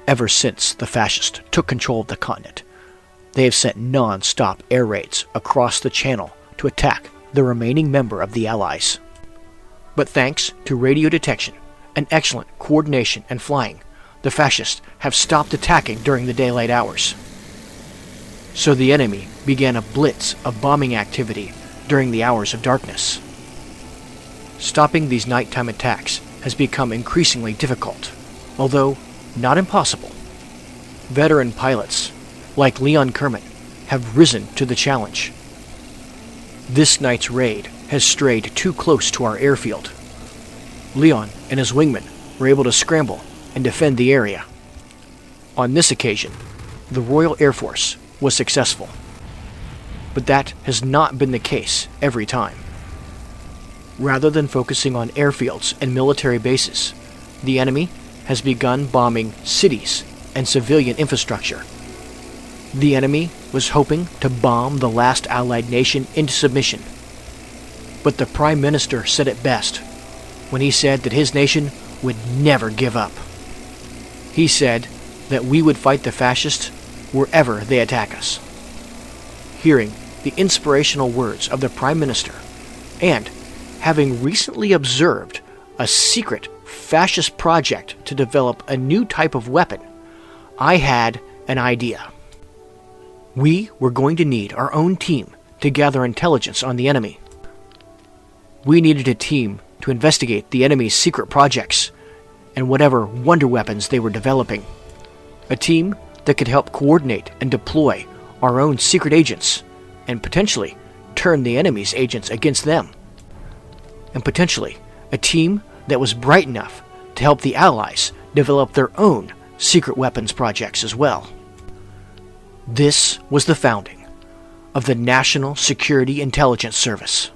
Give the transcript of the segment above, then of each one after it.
Ever since the fascists took control of the continent, they have sent non-stop air raids across the channel to attack the remaining member of the Allies. But thanks to radio detection and excellent coordination and flying, the fascists have stopped attacking during the daylight hours. So the enemy began a blitz of bombing activity during the hours of darkness. Stopping these nighttime attacks has become increasingly difficult, although not impossible. Veteran pilots, like Leon Kerman, have risen to the challenge. This night's raid has strayed too close to our airfield. Leon and his wingmen were able to scramble and defend the area. On this occasion, the Royal Air Force was successful. But that has not been the case every time. Rather than focusing on airfields and military bases, the enemy has begun bombing cities and civilian infrastructure. The enemy was hoping to bomb the last Allied nation into submission. But the Prime Minister said it best when he said that his nation would never give up. He said that we would fight the fascists wherever they attack us. Hearing the inspirational words of the Prime Minister, and having recently observed a secret fascist project to develop a new type of weapon, I had an idea. We were going to need our own team to gather intelligence on the enemy. We needed a team to investigate the enemy's secret projects and whatever wonder weapons they were developing. A team that could help coordinate and deploy our own secret agents and potentially turn the enemy's agents against them. And potentially a team that was bright enough to help the Allies develop their own secret weapons projects as well. This was the founding of the National Security Intelligence Service,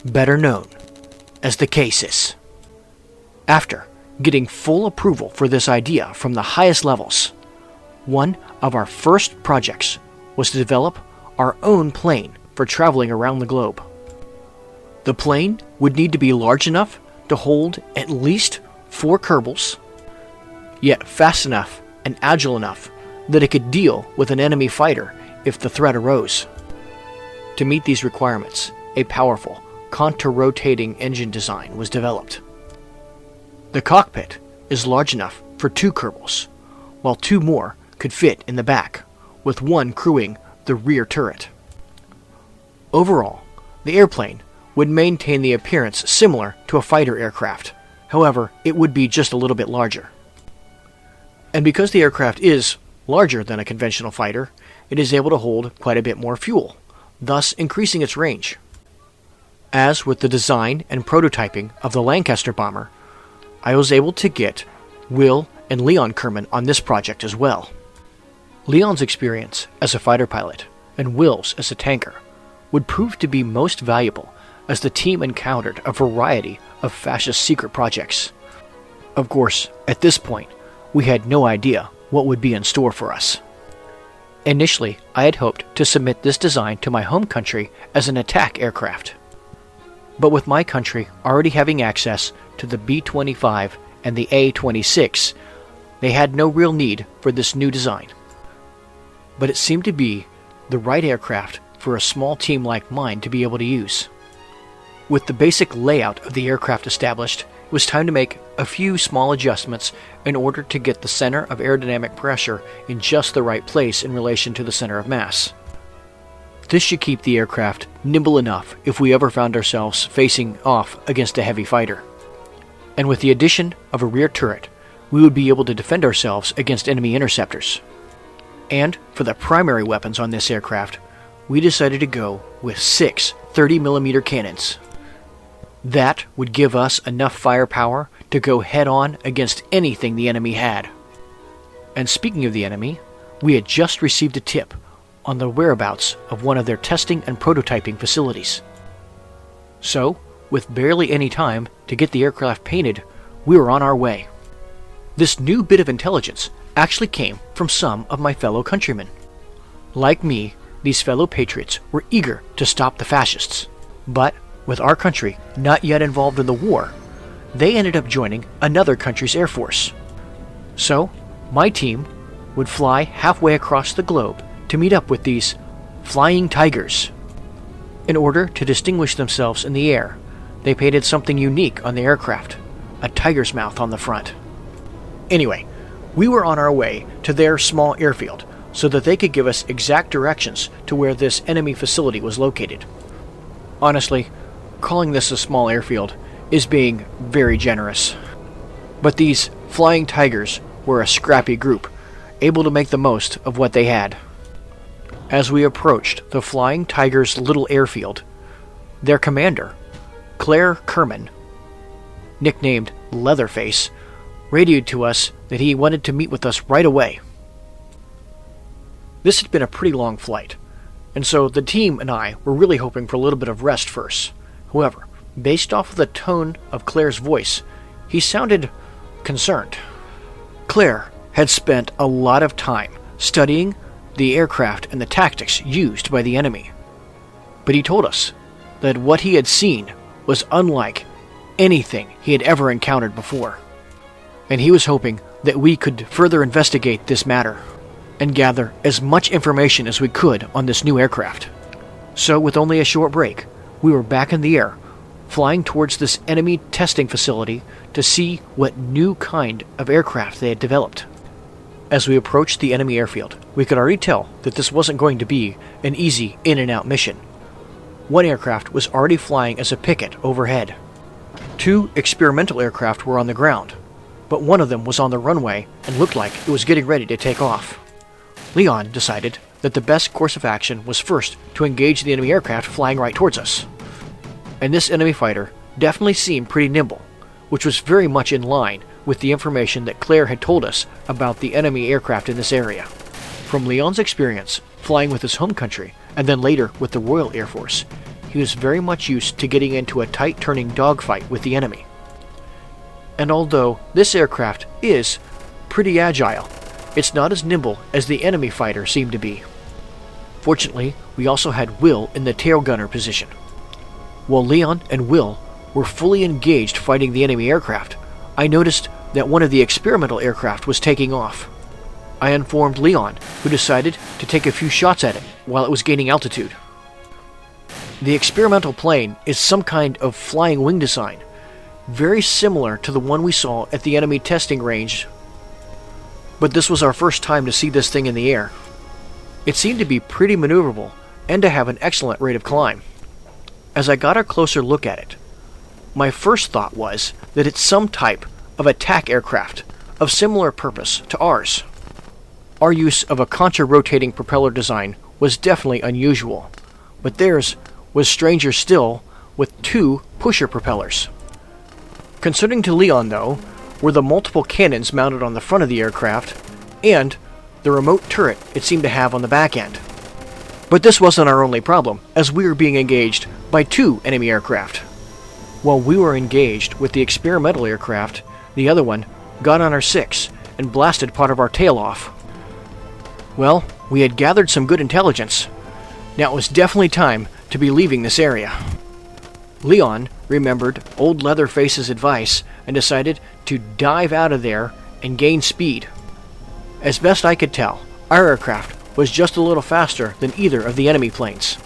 better known as the KSIS. After getting full approval for this idea from the highest levels, one of our first projects was to develop our own plane for traveling around the globe. The plane would need to be large enough to hold at least 4 Kerbals, yet fast enough and agile enough that it could deal with an enemy fighter if the threat arose. To meet these requirements, a powerful, counter-rotating engine design was developed. The cockpit is large enough for 2 Kerbals, while 2 more could fit in the back, with 1 crewing the rear turret. Overall, the airplane would maintain the appearance similar to a fighter aircraft. However, it would be just a little bit larger. And because the aircraft is larger than a conventional fighter, it is able to hold quite a bit more fuel, thus increasing its range. As with the design and prototyping of the Lancaster bomber, I was able to get Will and Leon Kerman on this project as well. Leon's experience as a fighter pilot and Will's as a tanker would prove to be most valuable as the team encountered a variety of fascist secret projects. Of course, at this point, we had no idea what would be in store for us. Initially, I had hoped to submit this design to my home country as an attack aircraft. But with my country already having access to the B-25 and the A-26, they had no real need for this new design. But it seemed to be the right aircraft for a small team like mine to be able to use. With the basic layout of the aircraft established, it was time to make a few small adjustments in order to get the center of aerodynamic pressure in just the right place in relation to the center of mass. This should keep the aircraft nimble enough if we ever found ourselves facing off against a heavy fighter. And with the addition of a rear turret, we would be able to defend ourselves against enemy interceptors. And for the primary weapons on this aircraft, we decided to go with 6 30mm cannons. That would give us enough firepower to go head-on against anything the enemy had. And speaking of the enemy, we had just received a tip on the whereabouts of one of their testing and prototyping facilities. So, with barely any time to get the aircraft painted, we were on our way. This new bit of intelligence actually came from some of my fellow countrymen. Like me, these fellow patriots were eager to stop the fascists, but with our country not yet involved in the war, they ended up joining another country's air force. So, my team would fly halfway across the globe to meet up with these flying tigers. In order to distinguish themselves in the air, they painted something unique on the aircraft, a tiger's mouth on the front. Anyway, we were on our way to their small airfield so that they could give us exact directions to where this enemy facility was located. Honestly, calling this a small airfield is being very generous. But these flying tigers were a scrappy group, able to make the most of what they had. As we approached the Flying Tigers' little airfield, their commander, Kerbin, nicknamed Leatherface, radioed to us that he wanted to meet with us right away. This had been a pretty long flight, and so the team and I were really hoping for a little bit of rest first. However, based off of the tone of Claire's voice, he sounded concerned. Claire had spent a lot of time studying the aircraft and the tactics used by the enemy, but he told us that what he had seen was unlike anything he had ever encountered before, and he was hoping that we could further investigate this matter and gather as much information as we could on this new aircraft. So with only a short break, we were back in the air, flying towards this enemy testing facility to see what new kind of aircraft they had developed. As we approached the enemy airfield, we could already tell that this wasn't going to be an easy in-and-out mission. One aircraft was already flying as a picket overhead. 2 experimental aircraft were on the ground, but one of them was on the runway and looked like it was getting ready to take off. Leon decided that the best course of action was first to engage the enemy aircraft flying right towards us. And this enemy fighter definitely seemed pretty nimble, which was very much in line with the information that Claire had told us about the enemy aircraft in this area. From Leon's experience flying with his home country and then later with the Royal Air Force, he was very much used to getting into a tight-turning dogfight with the enemy. And although this aircraft is pretty agile, it's not as nimble as the enemy fighter seemed to be. Fortunately, we also had Will in the tail gunner position. While Leon and Will were fully engaged fighting the enemy aircraft, I noticed that one of the experimental aircraft was taking off. I informed Leon, who decided to take a few shots at it while it was gaining altitude. The experimental plane is some kind of flying wing design, very similar to the one we saw at the enemy testing range. But this was our first time to see this thing in the air. It seemed to be pretty maneuverable and to have an excellent rate of climb. As I got a closer look at it, my first thought was that it's some type of attack aircraft of similar purpose to ours. Our use of a contra-rotating propeller design was definitely unusual, but theirs was stranger still with 2 pusher propellers. Concerning to Leon, though, were the multiple cannons mounted on the front of the aircraft and the remote turret it seemed to have on the back end. But this wasn't our only problem, as we were being engaged by 2 enemy aircraft. While we were engaged with the experimental aircraft, the other one got on our 6 and blasted part of our tail off. Well, we had gathered some good intelligence. Now it was definitely time to be leaving this area. Leon remembered old Leatherface's advice and decided to dive out of there and gain speed. As best I could tell, our aircraft was just a little faster than either of the enemy planes.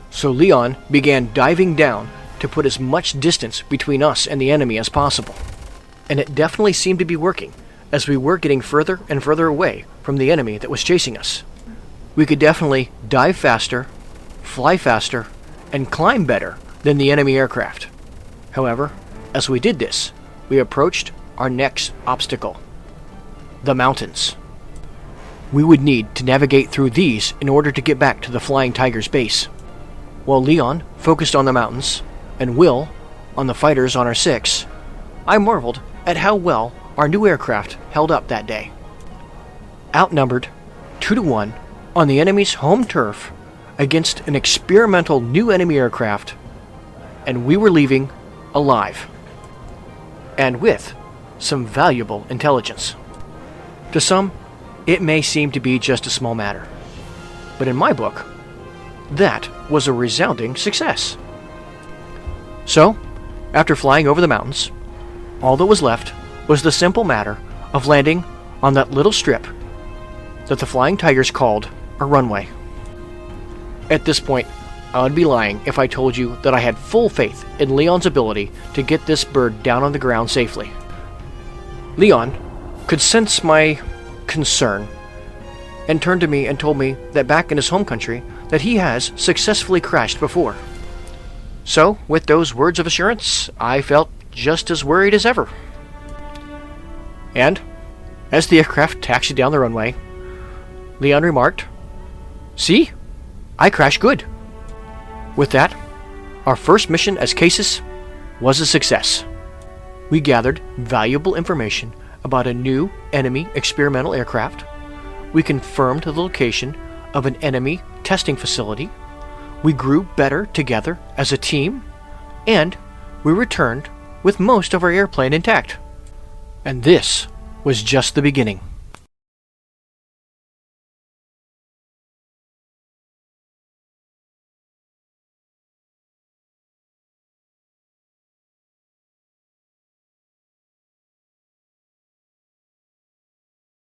So Leon began diving down to put as much distance between us and the enemy as possible. And it definitely seemed to be working, as we were getting further and further away from the enemy that was chasing us. We could definitely dive faster, fly faster, and climb better than the enemy aircraft. However, as we did this, we approached our next obstacle: the mountains. We would need to navigate through these in order to get back to the Flying Tiger's base. While Leon focused on the mountains, and Will on the fighters on our 6, I marveled at how well our new aircraft held up that day. Outnumbered 2-1 on the enemy's home turf against an experimental new enemy aircraft, and we were leaving alive, and with some valuable intelligence. To some, it may seem to be just a small matter, but in my book, that was a resounding success. So, after flying over the mountains, all that was left was the simple matter of landing on that little strip that the Flying Tigers called a runway. At this point, I would be lying if I told you that I had full faith in Leon's ability to get this bird down on the ground safely. Leon could sense my concern and turned to me and told me that back in his home country that he has successfully crashed before. So, with those words of assurance, I felt just as worried as ever. And, as the aircraft taxied down the runway, Leon remarked, "See? I crashed good." With that, our first mission as KSIS was a success. We gathered valuable information about a new enemy experimental aircraft. We confirmed the location of an enemy testing facility. We grew better together as a team. And we returned with most of our airplane intact. And this was just the beginning.